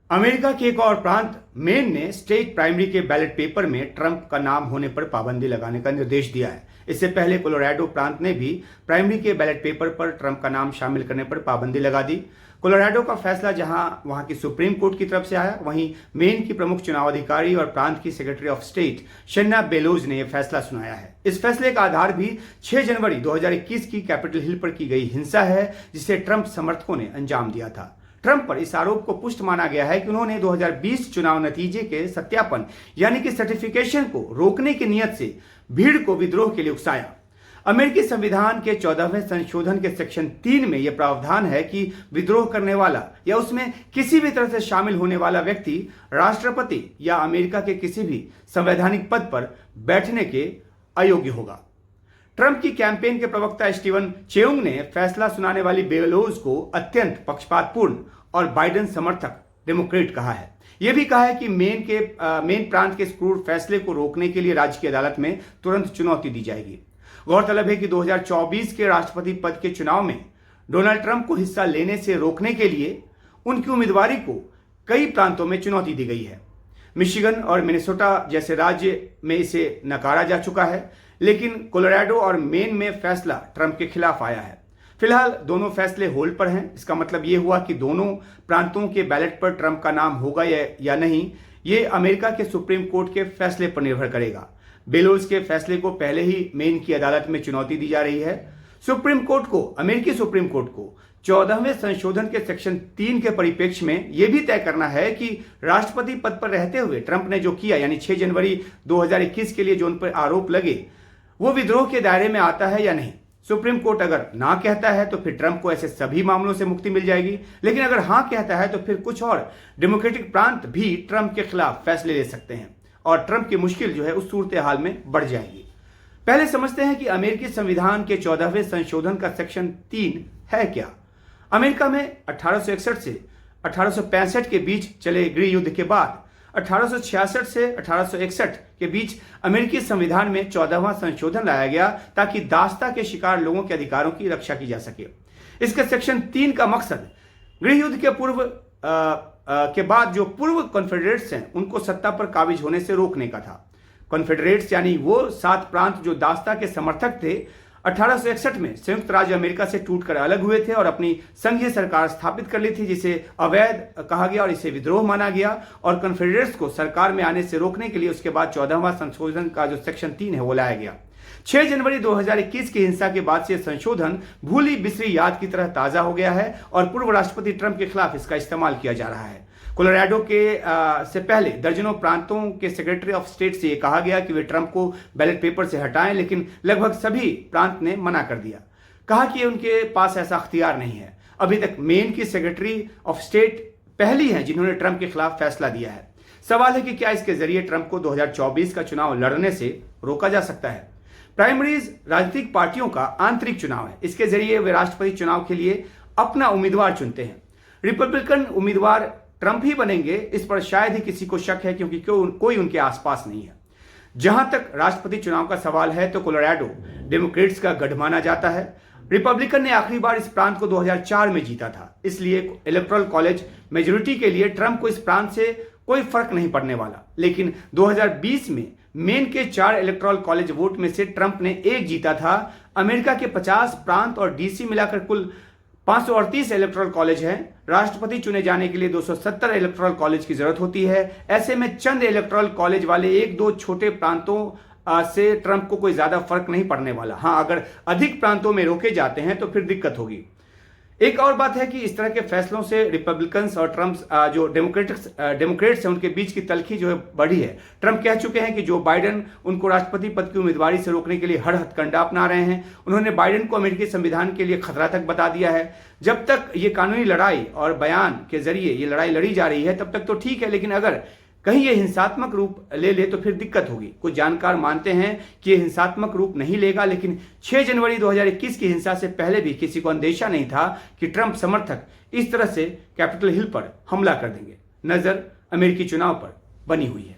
America के एक और प्रांत मेन ने स्टेट प्राइमरी के बैलेट पेपर में ट्रंप का नाम होने पर पाबंदी लगाने का निर्देश दिया है। इससे पहले कोलोराडो प्रांत ने भी प्राइमरी के बैलेट पेपर पर ट्रंप का नाम शामिल करने पर पाबंदी लगा दी। कोलोराडो का फैसला जहां वहां की सुप्रीम कोर्ट की तरफ से आया, वहीं मेन की प्रमुख चुनाव अधिकारी और प्रांत की सेक्रेटरी ऑफ स्टेट शेन्ना बेलोज ने यह फैसला सुनाया है। इस फैसले का आधार भी 6 जनवरी 2021 की कैपिटल हिल पर की गई हिंसा है, जिसे ट्रंप समर्थकों ने अंजाम दिया था। ट्रंप पर इस आरोप को पुष्ट माना गया है कि उन्होंने 2020 चुनाव नतीजे के सत्यापन यानी कि सर्टिफिकेशन को रोकने की नियत से भीड़ को विद्रोह के लिए उकसाया। अमेरिकी संविधान के 14वें संशोधन के सेक्शन 3 में यह प्रावधान है कि विद्रोह करने वाला या उसमें किसी भी तरह से शामिल होने वाला व्यक्ति राष्ट्रपति या अमेरिका के किसी भी संवैधानिक पद पर बैठने के अयोग्य होगा। ट्रंप की कैंपेन के प्रवक्ता स्टीवन चेउंग ने फैसला सुनाने वाली बेलोज को अत्यंत पक्षपातपूर्ण और बाइडेन समर्थक डेमोक्रेट कहा है। यह भी कहा है कि मेन प्रांत के इस क्रूर फैसले को रोकने के लिए राज्य की अदालत में तुरंत चुनौती दी जाएगी। गौरतलब है कि 2024 के राष्ट्रपति पद के चुनाव में डोनाल्ड ट्रंप को हिस्सा लेने से रोकने के लिए उनकी उम्मीदवारी को कई प्रांतों में चुनौती दी गई है। मिशिगन और मिनेसोटा जैसे राज्य में इसे नकारा जा चुका है, लेकिन कोलोराडो और मेन में फैसला ट्रंप के खिलाफ आया है। फिलहाल दोनों फैसले होल्ड पर हैं। इसका मतलब यह हुआ कि दोनों प्रांतों के बैलेट पर ट्रंप का नाम होगा या नहीं, ये अमेरिका के सुप्रीम कोर्ट के फैसले पर निर्भर करेगा। बेलोज के फैसले को पहले ही मेन की अदालत में चुनौती दी जा रही है। अमेरिकी सुप्रीम कोर्ट को 14वें संशोधन के सेक्शन 3 के परिप्रेक्ष्य में यह भी तय करना है कि राष्ट्रपति पद पर रहते हुए ट्रंप ने जो किया, यानी 6 जनवरी 2021 के लिए जो उन पर आरोप लगे, वो विद्रोह के दायरे में आता है या नहीं। सुप्रीम कोर्ट अगर ना कहता है तो फिर ट्रंप को ऐसे सभी मामलों से मुक्ति मिल जाएगी, लेकिन अगर हां कहता है तो फिर कुछ और डेमोक्रेटिक प्रांत भी ट्रंप के खिलाफ फैसले ले सकते हैं और ट्रंप की मुश्किल जो है उस सूरत हाल में बढ़ जाएगी। पहले समझते हैं कि अमेरिकी संविधान के 14वें संशोधन का सेक्शन 3 है क्या। अमेरिका में 1861 से 1865 के बीच चले गृह युद्ध के बाद 1866 से 1861 के बीच अमेरिकी संविधान में 14वां संशोधन लाया गया ताकि दासता के शिकार लोगों के अधिकारों की रक्षा की जा सके। इसके सेक्शन 3 का मकसद गृह युद्ध के के बाद जो पूर्व कॉन्फेडरेट्स हैं उनको सत्ता पर काबिज होने से रोकने का था। कॉन्फेडरेट्स यानी वो 7 प्रांत जो दासता के समर्थक थे, 1861 में संयुक्त राज्य अमेरिका से टूटकर अलग हुए थे और अपनी संघीय सरकार स्थापित कर ली थी, जिसे अवैध कहा गया और इसे विद्रोह माना गया। और कॉन्फेडरेट्स को सरकार में आने से रोकने के लिए उसके बाद 14वां संशोधन का जो सेक्शन 3 है वो लाया गया। 6 जनवरी 2021 की हिंसा के बाद से संशोधन भूली बिसरी याद की तरह ताजा हो गया है और पूर्व राष्ट्रपति ट्रंप के खिलाफ इसका इस्तेमाल किया जा रहा है। कोलोराडो के से पहले दर्जनों प्रांतों के सेक्रेटरी ऑफ स्टेट से यह कहा गया कि वे ट्रंप को बैलेट पेपर से हटाएं, लेकिन लगभग सभी प्रांत ने मना कर दिया, कहा कि उनके पास ऐसा अख्तियार नहीं है। अभी तक मेन की सेक्रेटरी ऑफ स्टेट पहली हैं जिन्होंने ट्रंप के खिलाफ फैसला दिया है। सवाल है कि क्या इसके जरिए ट्रंप को 2024 का चुनाव लड़ने से रोका जा सकता है। प्राइमरीज राजनीतिक पार्टियों का आंतरिक चुनाव है। इसके जरिए वे राष्ट्रपति चुनाव के लिए अपना उम्मीदवार चुनते हैं। रिपब्लिकन उम्मीदवार ट्रंप ही बनेंगे, इस पर शायद ही किसी को शक है, क्योंकि कोई उनके आसपास नहीं है। जहां तक राष्ट्रपति चुनाव का सवाल है तो कोलोराडो डेमोक्रेट्स का गढ़ माना जाता है। रिपब्लिकन ने आखिरी बार इस प्रांत को 2004 में जीता था, इसलिए इलेक्टोरल कॉलेज मेजोरिटी के लिए ट्रंप को इस प्रांत से कोई फर्क नहीं पड़ने वाला। लेकिन 2020 में मेन के 4 इलेक्टोरल कॉलेज वोट में से ट्रंप ने 1 जीता था। अमेरिका के 50 प्रांत और डीसी मिलाकर कुल 538 इलेक्टोरल कॉलेज हैं। राष्ट्रपति चुने जाने के लिए 270 इलेक्टोरल कॉलेज की जरूरत होती है। ऐसे में चंद इलेक्टोरल कॉलेज वाले 1-2 छोटे प्रांतों से ट्रंप को कोई ज्यादा फर्क नहीं पड़ने वाला। हाँ, अगर अधिक प्रांतों में रोके जाते हैं तो फिर दिक्कत होगी। एक और बात है कि इस तरह के फैसलों से रिपब्लिकन्स और ट्रंप जो डेमोक्रेट्स हैं उनके बीच की तल्खी जो है बढ़ी है। ट्रंप कह चुके हैं कि जो बाइडेन उनको राष्ट्रपति पद की उम्मीदवारी से रोकने के लिए हर हथकंडा अपना रहे हैं। उन्होंने बाइडेन को अमेरिकी संविधान के लिए खतरा तक बता दिया है। जब तक ये कानूनी लड़ाई और बयान के जरिए ये लड़ाई लड़ी जा रही है तब तक तो ठीक है, लेकिन अगर कहीं ये हिंसात्मक रूप ले ले तो फिर दिक्कत होगी। कुछ जानकार मानते हैं कि ये हिंसात्मक रूप नहीं लेगा, लेकिन 6 जनवरी 2021 की हिंसा से पहले भी किसी को अंदेशा नहीं था कि ट्रंप समर्थक इस तरह से कैपिटल हिल पर हमला कर देंगे। नजर अमेरिकी चुनाव पर बनी हुई है।